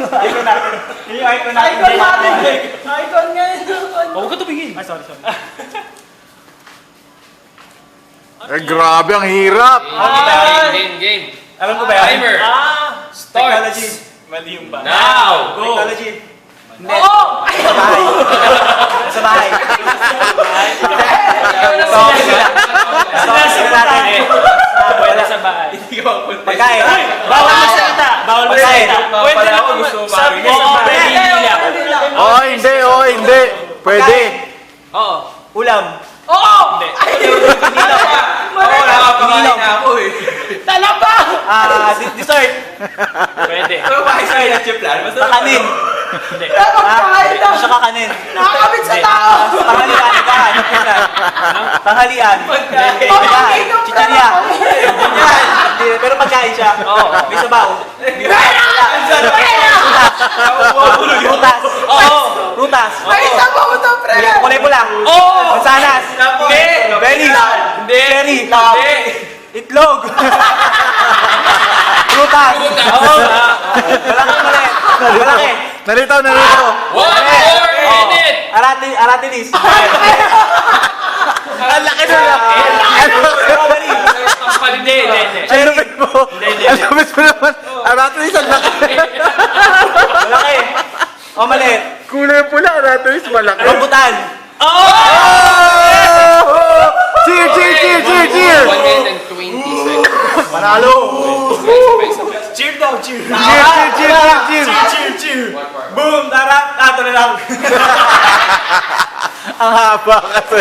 Icon natin. Yun yung icon natin. Icon natin. Icon nga yun. Huwag ka tumingin. Ay, sorry. Eh, grabe, ang hirap. Game. Alam ko ba yan? Timer. Technology. Starts. Mali yung ba? Now. Go. Technology. Oo! Sa bahay. Sa bahay. Wala sa bahay. Pagkain. Bawal magsalita. Bawal magsalita. Pwede na ako gusto sabi niya sa bahay. Hindi lang. Oh, hindi. Pwede. Oo. Ulam. Oo! Hindi. Mali! Ininom. Talaba! Dessert. Pwede. Kakanin. Hindi. Nakakain na! Siya kakanin. Nakakabit sa tao! Tanghalian. Tanghalian. Pagkain ng Chitarya. Hindi, pero pagkain siya. Oo. May sabaw. Rutas. May sabaw to, pre! Kulay pula. Oo. Mansanas. Hindi. Berries. Hindi. Cherry. Hindi. Itlog. Rutas. Oo. Malaki maliit. Malaki. Nalito. 1 more minute. Aratilis. Ang laki na lang. Strawberry. Hindi. Ang lupit mo. Ang lupit mo naman. Aratois, ang laki. Malaki. O maliit. Kulay pula, aratois, malaki. Rambutan. Oh! Cheer! 1 minute and 20 seconds. Panalo. Cheer daw, cheer. Cheer! Boom. Tara. Ito na lang. Ang haba kasi.